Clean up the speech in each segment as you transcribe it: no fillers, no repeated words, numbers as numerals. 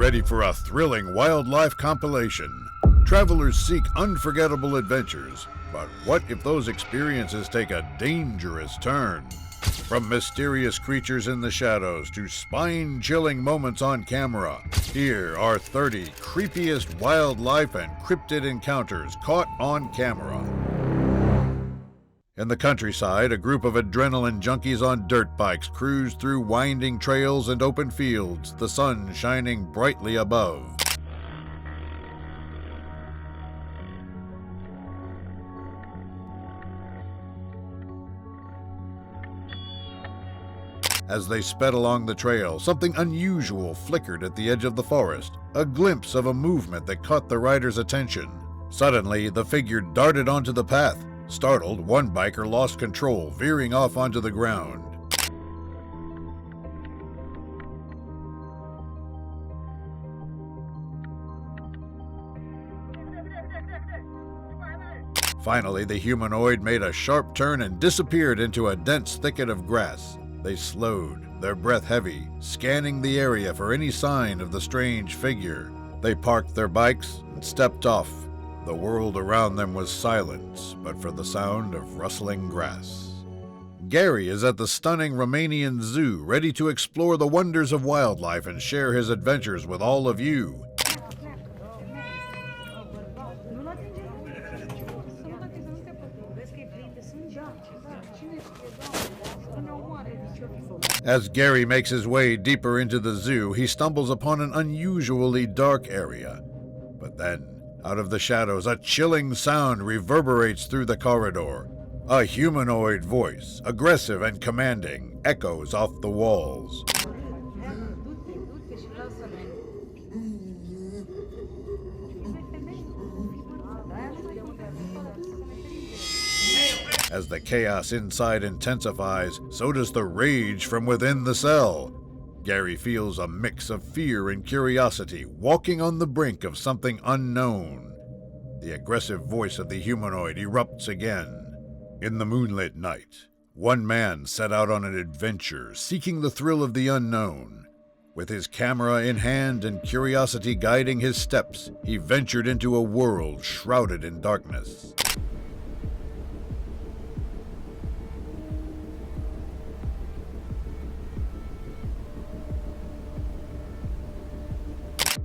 ready for a thrilling wildlife compilation. Travelers seek unforgettable adventures, but what if those experiences take a dangerous turn? From mysterious creatures in the shadows to spine-chilling moments on camera, here are 30 creepiest wildlife and cryptid encounters caught on camera. In the countryside, a group of adrenaline junkies on dirt bikes cruise through winding trails and open fields, the sun shining brightly above. As they sped along the trail, something unusual flickered at the edge of the forest, a glimpse of a movement that caught the rider's attention. Suddenly, the figure darted onto the path. Startled, one biker lost control, veering off onto the ground. Finally, the humanoid made a sharp turn and disappeared into a dense thicket of grass. They slowed, their breath heavy, scanning the area for any sign of the strange figure. They parked their bikes and stepped off. The world around them was silence, but for the sound of rustling grass. Gary is at the stunning Romanian zoo, ready to explore the wonders of wildlife and share his adventures with all of you. As Gary makes his way deeper into the zoo, he stumbles upon an unusually dark area. But then, out of the shadows, a chilling sound reverberates through the corridor. A humanoid voice, aggressive and commanding, echoes off the walls. As the chaos inside intensifies, so does the rage from within the cell. Gary feels a mix of fear and curiosity, walking on the brink of something unknown. The aggressive voice of the humanoid erupts again. In the moonlit night, one man set out on an adventure, seeking the thrill of the unknown. With his camera in hand and curiosity guiding his steps, he ventured into a world shrouded in darkness.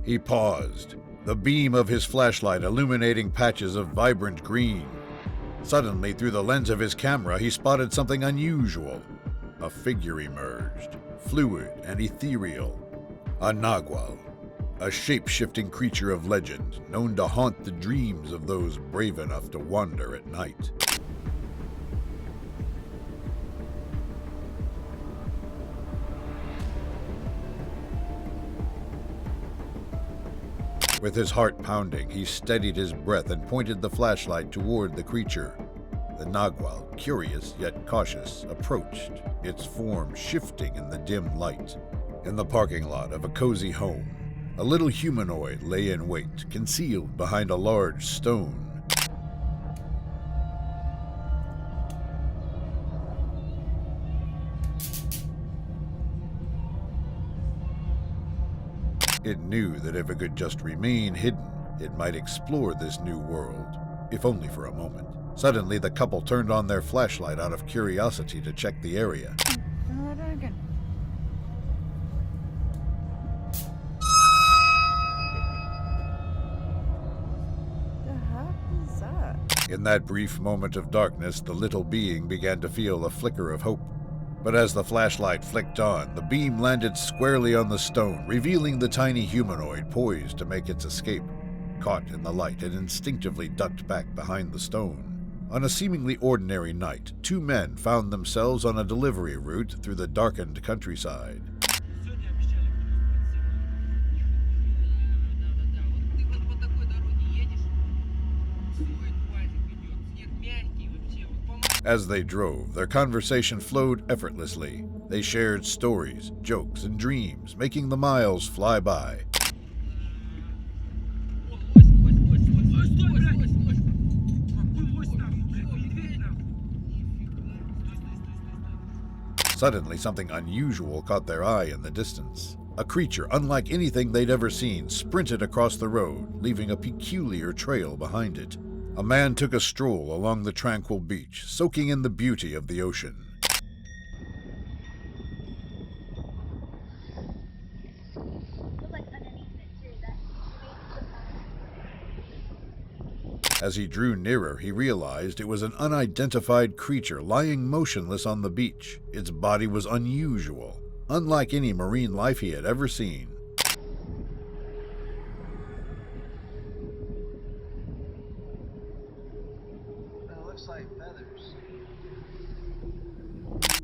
He paused, the beam of his flashlight illuminating patches of vibrant green. Suddenly, through the lens of his camera, he spotted something unusual. A figure emerged, fluid and ethereal. A nagual, a shape-shifting creature of legend, known to haunt the dreams of those brave enough to wander at night. With his heart pounding, he steadied his breath and pointed the flashlight toward the creature. The nagual, curious yet cautious, approached, its form shifting in the dim light. In the parking lot of a cozy home, a little humanoid lay in wait, concealed behind a large stone. It knew that if it could just remain hidden, it might explore this new world, if only for a moment. Suddenly, the couple turned on their flashlight out of curiosity to check the area. In that brief moment of darkness, the little being began to feel a flicker of hope. But as the flashlight flicked on, the beam landed squarely on the stone, revealing the tiny humanoid poised to make its escape. Caught in the light, it instinctively ducked back behind the stone. On a seemingly ordinary night, two men found themselves on a delivery route through the darkened countryside. As they drove, their conversation flowed effortlessly. They shared stories, jokes, and dreams, making the miles fly by. Suddenly, something unusual caught their eye in the distance. A creature unlike anything they'd ever seen sprinted across the road, leaving a peculiar trail behind it. A man took a stroll along the tranquil beach, soaking in the beauty of the ocean. As he drew nearer, he realized it was an unidentified creature lying motionless on the beach. Its body was unusual, unlike any marine life he had ever seen. That looks like feathers.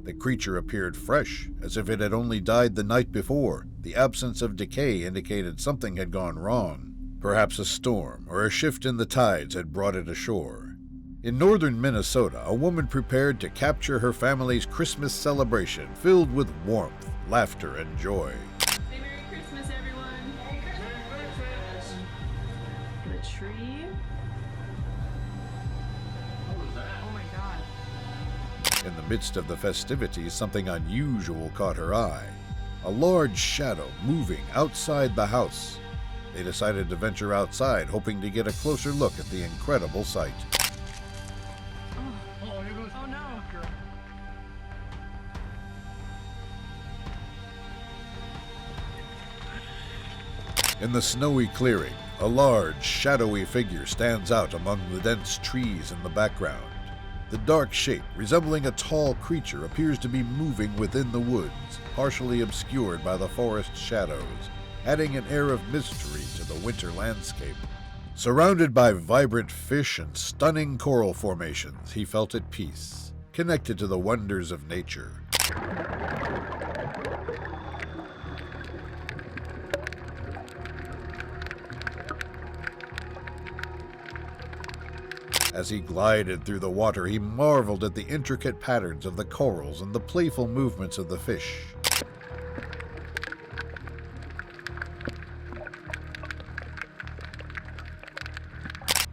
The creature appeared fresh, as if it had only died the night before. The absence of decay indicated something had gone wrong. Perhaps a storm or a shift in the tides had brought it ashore. In northern Minnesota, a woman prepared to capture her family's Christmas celebration, filled with warmth, laughter, and joy. Say Merry Christmas, everyone. Merry Christmas. The tree. What was that? Oh my god. In the midst of the festivities, something unusual caught her eye. A large shadow moving outside the house. They decided to venture outside, hoping to get a closer look at the incredible sight. Oh, here goes. Oh no. In the snowy clearing, a large, shadowy figure stands out among the dense trees in the background. The dark shape, resembling a tall creature, appears to be moving within the woods, partially obscured by the forest shadows, adding an air of mystery to the winter landscape. Surrounded by vibrant fish and stunning coral formations, he felt at peace, connected to the wonders of nature. As he glided through the water, he marveled at the intricate patterns of the corals and the playful movements of the fish.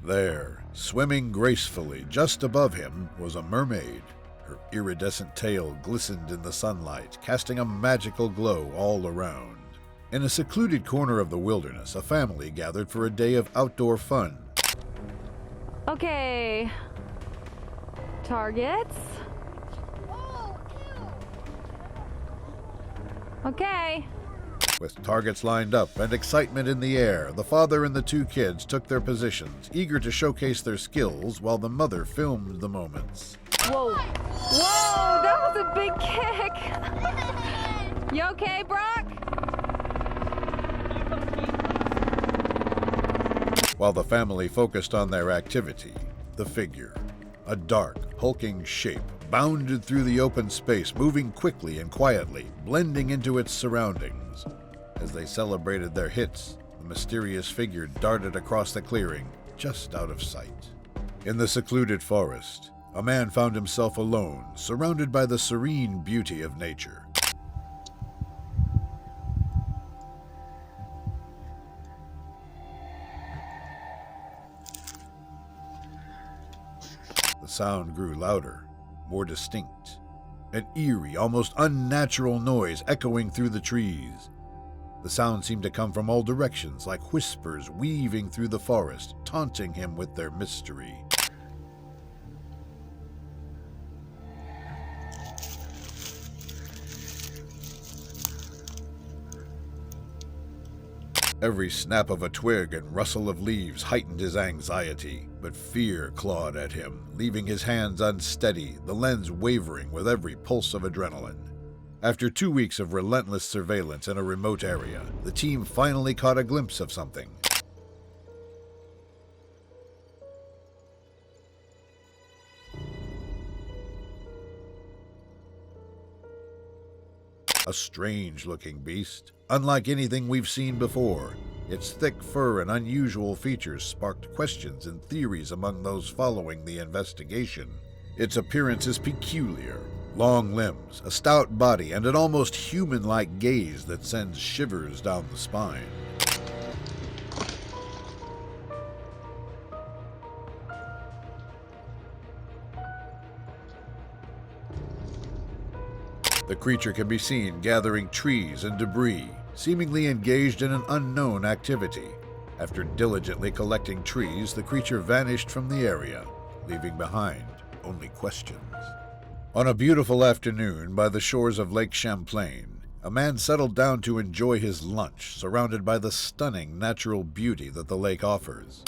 There, swimming gracefully just above him, was a mermaid. Her iridescent tail glistened in the sunlight, casting a magical glow all around. In a secluded corner of the wilderness, a family gathered for a day of outdoor fun. Okay. Targets. Okay. With targets lined up and excitement in the air, the father and the two kids took their positions, eager to showcase their skills while the mother filmed the moments. Whoa. Whoa, that was a big kick. You okay, Brock? While the family focused on their activity, the figure, a dark, hulking shape, bounded through the open space, moving quickly and quietly, blending into its surroundings. As they celebrated their hits, the mysterious figure darted across the clearing, just out of sight. In the secluded forest, a man found himself alone, surrounded by the serene beauty of nature. The sound grew louder, more distinct. An eerie, almost unnatural noise echoing through the trees. The sound seemed to come from all directions, like whispers weaving through the forest, taunting him with their mystery. Every snap of a twig and rustle of leaves heightened his anxiety, but fear clawed at him, leaving his hands unsteady, the lens wavering with every pulse of adrenaline. After 2 weeks of relentless surveillance in a remote area, the team finally caught a glimpse of something. A strange-looking beast, unlike anything we've seen before. Its thick fur and unusual features sparked questions and theories among those following the investigation. Its appearance is peculiar. Long limbs, a stout body, and an almost human-like gaze that sends shivers down the spine. The creature can be seen gathering trees and debris, seemingly engaged in an unknown activity. After diligently collecting trees, the creature vanished from the area, leaving behind only questions. On a beautiful afternoon by the shores of Lake Champlain, a man settled down to enjoy his lunch, surrounded by the stunning natural beauty that the lake offers.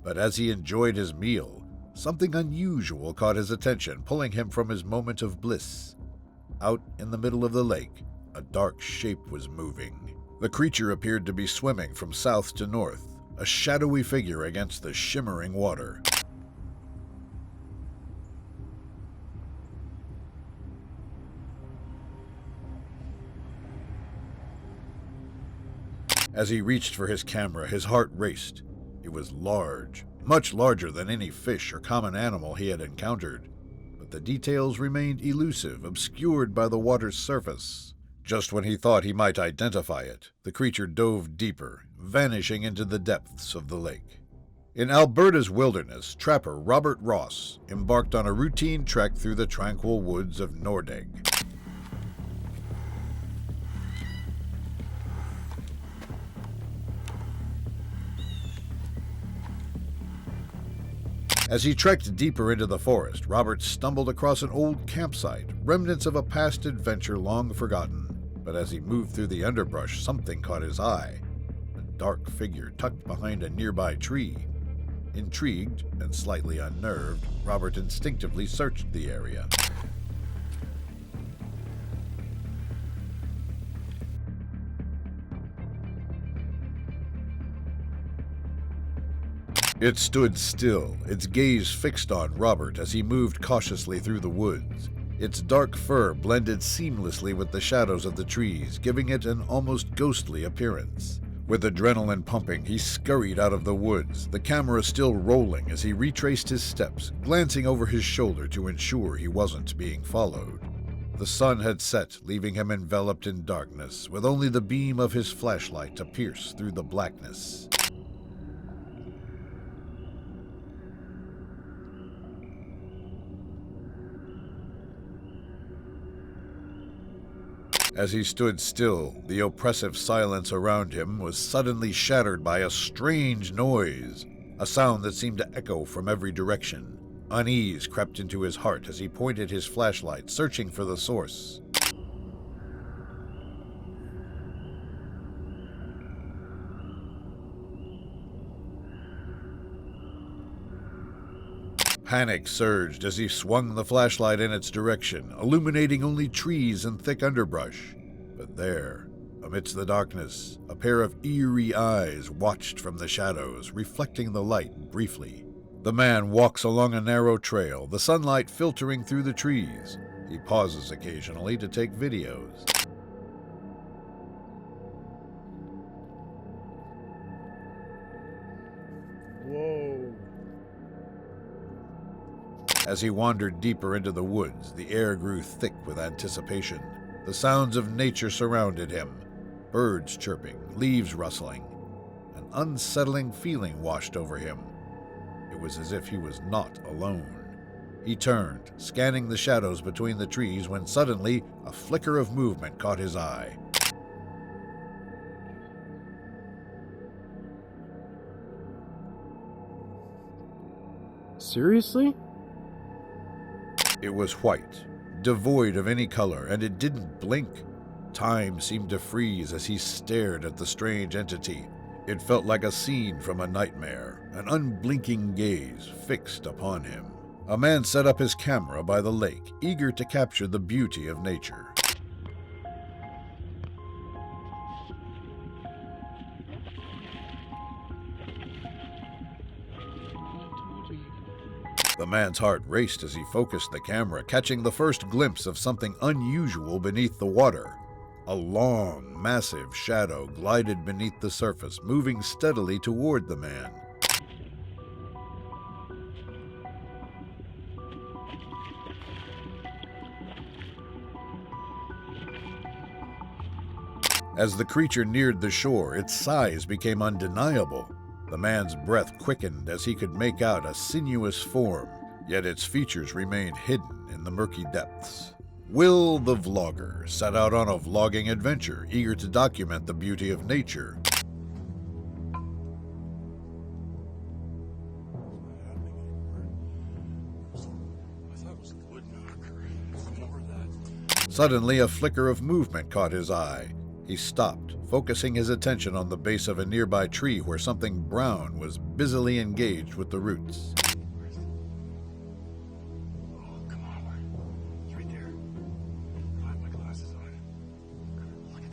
But as he enjoyed his meal, something unusual caught his attention, pulling him from his moment of bliss. Out in the middle of the lake, a dark shape was moving. The creature appeared to be swimming from south to north, a shadowy figure against the shimmering water. As he reached for his camera, his heart raced. It was large, much larger than any fish or common animal he had encountered, but the details remained elusive, obscured by the water's surface. Just when he thought he might identify it, the creature dove deeper, vanishing into the depths of the lake. In Alberta's wilderness, trapper Robert Ross embarked on a routine trek through the tranquil woods of Nordegg. As he trekked deeper into the forest, Robert stumbled across an old campsite, remnants of a past adventure long forgotten. But as he moved through the underbrush, something caught his eye. A dark figure tucked behind a nearby tree. Intrigued and slightly unnerved, Robert instinctively searched the area. It stood still, its gaze fixed on Robert as he moved cautiously through the woods. Its dark fur blended seamlessly with the shadows of the trees, giving it an almost ghostly appearance. With adrenaline pumping, he scurried out of the woods, the camera still rolling as he retraced his steps, glancing over his shoulder to ensure he wasn't being followed. The sun had set, leaving him enveloped in darkness, with only the beam of his flashlight to pierce through the blackness. As he stood still, the oppressive silence around him was suddenly shattered by a strange noise, a sound that seemed to echo from every direction. Unease crept into his heart as he pointed his flashlight, searching for the source. Panic surged as he swung the flashlight in its direction, illuminating only trees and thick underbrush. But there, amidst the darkness, a pair of eerie eyes watched from the shadows, reflecting the light briefly. The man walks along a narrow trail, the sunlight filtering through the trees. He pauses occasionally to take videos. Whoa. As he wandered deeper into the woods, the air grew thick with anticipation. The sounds of nature surrounded him, birds chirping, leaves rustling. An unsettling feeling washed over him. It was as if he was not alone. He turned, scanning the shadows between the trees, when suddenly a flicker of movement caught his eye. Seriously? It was white, devoid of any color, and it didn't blink. Time seemed to freeze as he stared at the strange entity. It felt like a scene from a nightmare, an unblinking gaze fixed upon him. A man set up his camera by the lake, eager to capture the beauty of nature. The man's heart raced as he focused the camera, catching the first glimpse of something unusual beneath the water. A long, massive shadow glided beneath the surface, moving steadily toward the man. As the creature neared the shore, its size became undeniable. The man's breath quickened as he could make out a sinuous form, yet its features remained hidden in the murky depths. Will the vlogger set out on a vlogging adventure, eager to document the beauty of nature. Suddenly, a flicker of movement caught his eye. He stopped, focusing his attention on the base of a nearby tree where something brown was busily engaged with the roots. Oh, come on. It's right there. I have my glasses on. Look at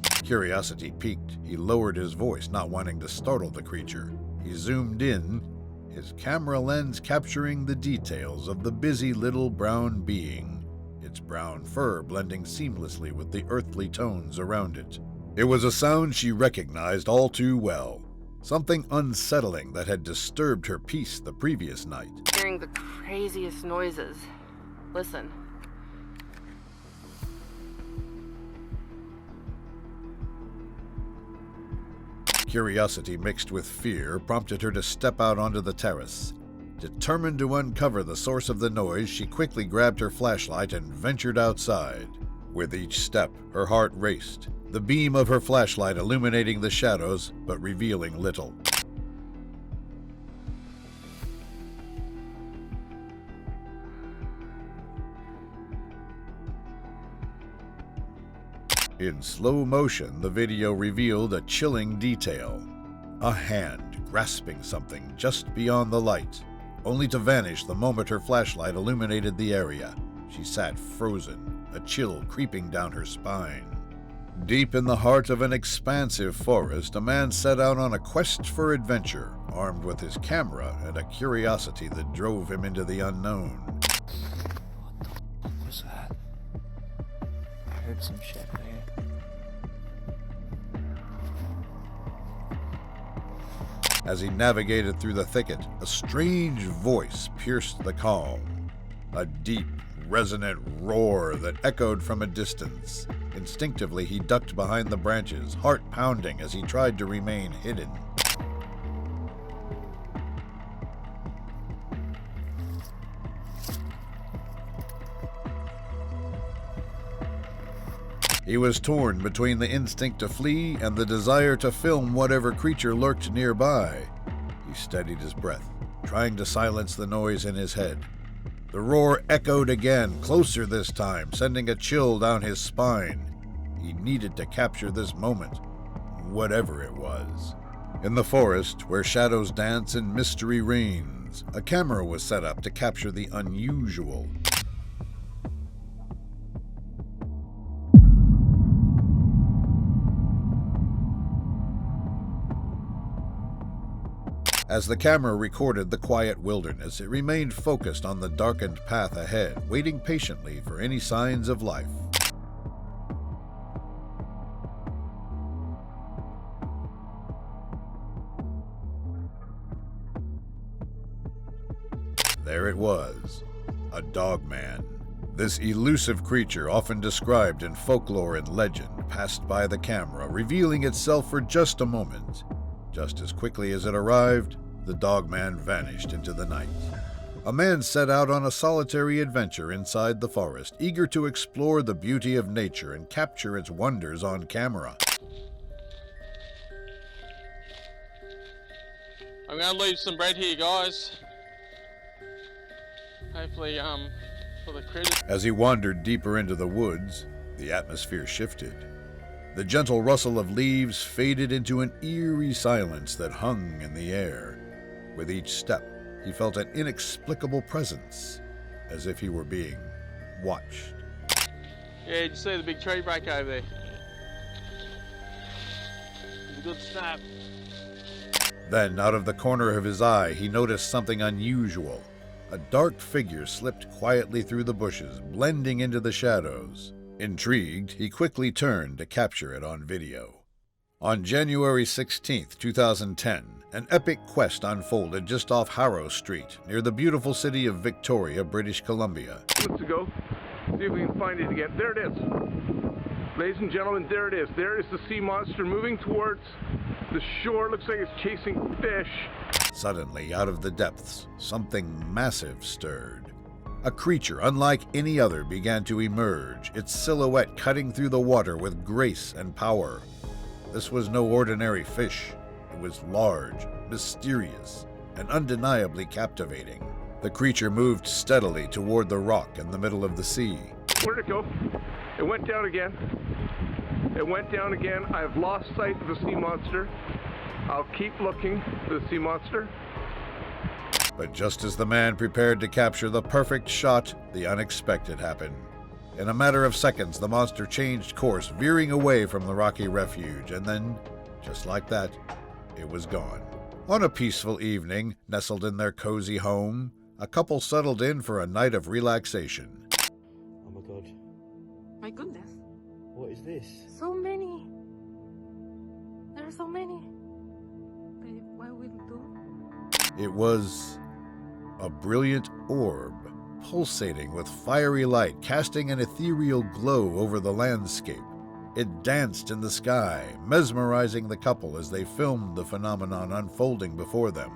that. Curiosity piqued. He lowered his voice, not wanting to startle the creature. He zoomed in, his camera lens capturing the details of the busy little brown being, its brown fur blending seamlessly with the earthly tones around it. It was a sound she recognized all too well, something unsettling that had disturbed her peace the previous night. Hearing the craziest noises. Listen. Curiosity mixed with fear prompted her to step out onto the terrace. Determined to uncover the source of the noise, she quickly grabbed her flashlight and ventured outside. With each step, her heart raced, the beam of her flashlight illuminating the shadows but revealing little. In slow motion, the video revealed a chilling detail. A hand grasping something just beyond the light, only to vanish the moment her flashlight illuminated the area. She sat frozen, a chill creeping down her spine. Deep in the heart of an expansive forest, a man set out on a quest for adventure, armed with his camera and a curiosity that drove him into the unknown. What was that? I heard some shit there. As he navigated through the thicket, a strange voice pierced the calm. A deep, resonant roar that echoed from a distance. Instinctively, he ducked behind the branches, heart pounding as he tried to remain hidden. He was torn between the instinct to flee and the desire to film whatever creature lurked nearby. He steadied his breath, trying to silence the noise in his head. The roar echoed again, closer this time, sending a chill down his spine. He needed to capture this moment, whatever it was. In the forest, where shadows dance and mystery reigns, a camera was set up to capture the unusual. As the camera recorded the quiet wilderness, it remained focused on the darkened path ahead, waiting patiently for any signs of life. There it was, a dogman. This elusive creature, often described in folklore and legend, passed by the camera, revealing itself for just a moment. Just as quickly as it arrived, the dogman vanished into the night. A man set out on a solitary adventure inside the forest, eager to explore the beauty of nature and capture its wonders on camera. I'm gonna leave some bread here, guys. Hopefully, for the critters. As he wandered deeper into the woods, the atmosphere shifted. The gentle rustle of leaves faded into an eerie silence that hung in the air. With each step, he felt an inexplicable presence, as if he were being watched. Yeah, did you see the big tree break over there? It was a good snap. Then, out of the corner of his eye, he noticed something unusual. A dark figure slipped quietly through the bushes, blending into the shadows. Intrigued, he quickly turned to capture it on video. On January 16, 2010, an epic quest unfolded just off Harrow Street, near the beautiful city of Victoria, British Columbia. Let's go. See if we can find it again. There it is. Ladies and gentlemen, there it is. There is the sea monster moving towards The shore looks like it's chasing fish. Suddenly, out of the depths, something massive stirred. A creature unlike any other began to emerge, its silhouette cutting through the water with grace and power. This was no ordinary fish. It was large, mysterious, and undeniably captivating. The creature moved steadily toward the rock in the middle of the sea. Where'd it go? It went down again. It went down again. I've lost sight of the sea monster. I'll keep looking for the sea monster. But just as the man prepared to capture the perfect shot, the unexpected happened. In a matter of seconds, the monster changed course, veering away from the rocky refuge, and then, just like that, it was gone. On a peaceful evening, nestled in their cozy home, a couple settled in for a night of relaxation. Oh my god. My goodness. What is this? So many. There are so many. Babe, what will we do? It was a brilliant orb, pulsating with fiery light, casting an ethereal glow over the landscape. It danced in the sky, mesmerizing the couple as they filmed the phenomenon unfolding before them.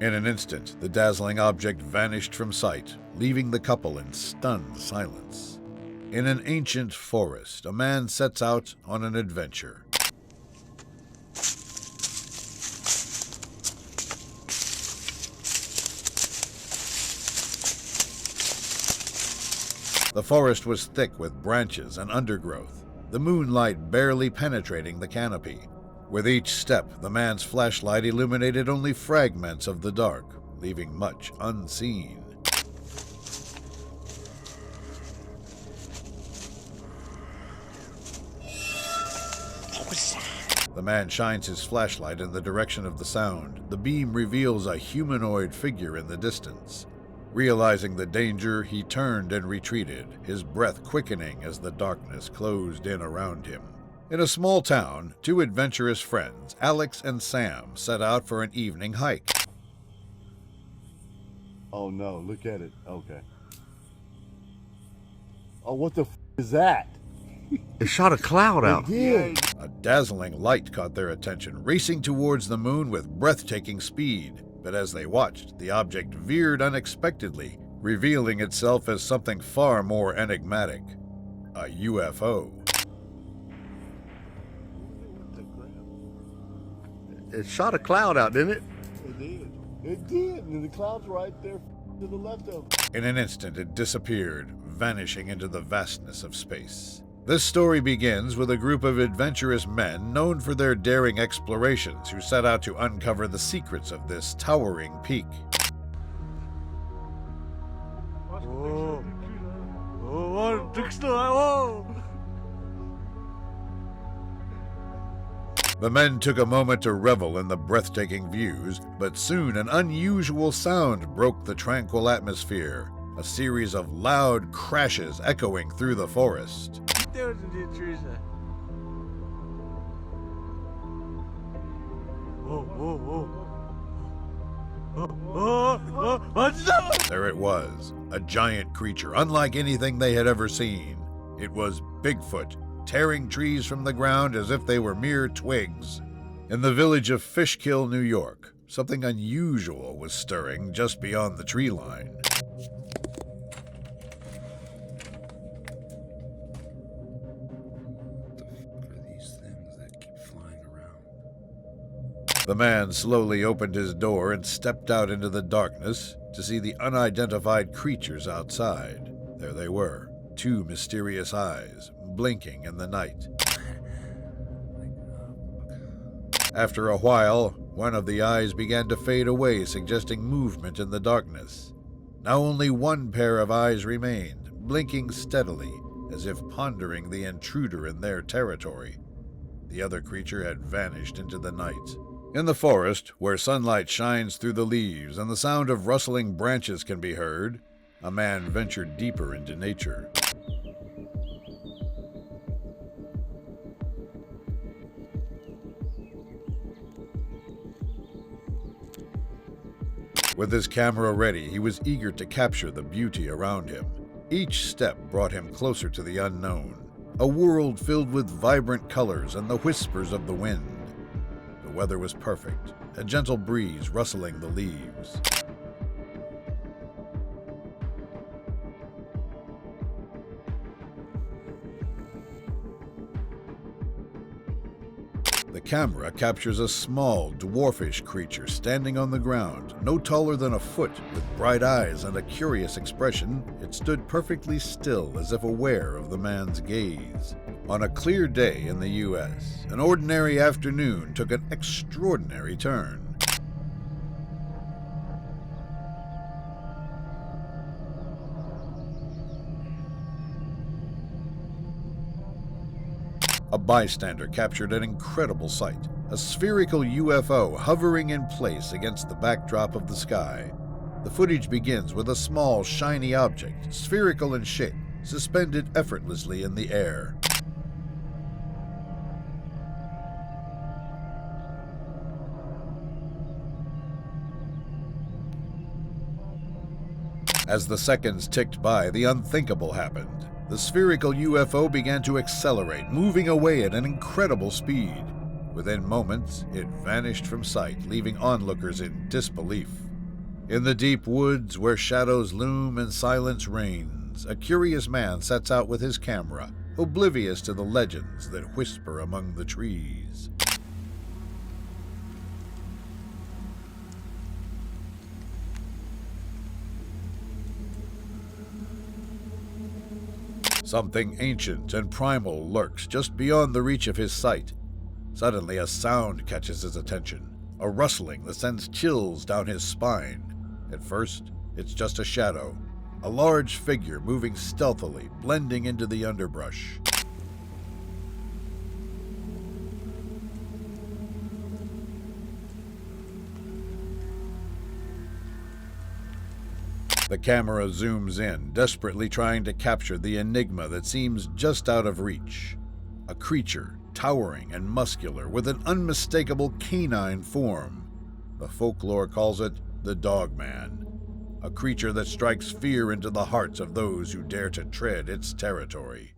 In an instant, the dazzling object vanished from sight, leaving the couple in stunned silence. In an ancient forest, a man sets out on an adventure. The forest was thick with branches and undergrowth, the moonlight barely penetrating the canopy. With each step, the man's flashlight illuminated only fragments of the dark, leaving much unseen. The man shines his flashlight in the direction of the sound. The beam reveals a humanoid figure in the distance. Realizing the danger, he turned and retreated, his breath quickening as the darkness closed in around him. In a small town, two adventurous friends, Alex and Sam, set out for an evening hike. Oh no, look at it. Okay. Oh, what the is that? It shot a cloud out. Yeah. A dazzling light caught their attention, racing towards the moon with breathtaking speed. But as they watched, the object veered unexpectedly, revealing itself as something far more enigmatic. A UFO. It shot a cloud out, didn't it? It did. It did. And the cloud's right there to the left of it. In an instant, it disappeared, vanishing into the vastness of space. This story begins with a group of adventurous men known for their daring explorations who set out to uncover the secrets of this towering peak. Whoa. Oh, whoa. The men took a moment to revel in the breathtaking views, but soon an unusual sound broke the tranquil atmosphere, a series of loud crashes echoing through the forest. There it was, a giant creature unlike anything they had ever seen. It was Bigfoot, tearing trees from the ground as if they were mere twigs. In the village of Fishkill, New York, something unusual was stirring just beyond the tree line. The man slowly opened his door and stepped out into the darkness to see the unidentified creatures outside. There they were, two mysterious eyes, blinking in the night. After a while, one of the eyes began to fade away, suggesting movement in the darkness. Now only one pair of eyes remained, blinking steadily, as if pondering the intruder in their territory. The other creature had vanished into the night. In the forest, where sunlight shines through the leaves and the sound of rustling branches can be heard, a man ventured deeper into nature. With his camera ready, he was eager to capture the beauty around him. Each step brought him closer to the unknown, a world filled with vibrant colors and the whispers of the wind. The weather was perfect, a gentle breeze rustling the leaves. The camera captures a small, dwarfish creature standing on the ground, no taller than a foot, with bright eyes and a curious expression. It stood perfectly still, as if aware of the man's gaze. On a clear day in the U.S., an ordinary afternoon took an extraordinary turn. A bystander captured an incredible sight, a spherical UFO hovering in place against the backdrop of the sky. The footage begins with a small, shiny object, spherical in shape, suspended effortlessly in the air. As the seconds ticked by, the unthinkable happened. The spherical UFO began to accelerate, moving away at an incredible speed. Within moments, it vanished from sight, leaving onlookers in disbelief. In the deep woods, where shadows loom and silence reigns, a curious man sets out with his camera, oblivious to the legends that whisper among the trees. Something ancient and primal lurks just beyond the reach of his sight. Suddenly, a sound catches his attention, a rustling that sends chills down his spine. At first, it's just a shadow, a large figure moving stealthily, blending into the underbrush. The camera zooms in, desperately trying to capture the enigma that seems just out of reach. A creature, towering and muscular, with an unmistakable canine form. The folklore calls it the Dogman, a creature that strikes fear into the hearts of those who dare to tread its territory.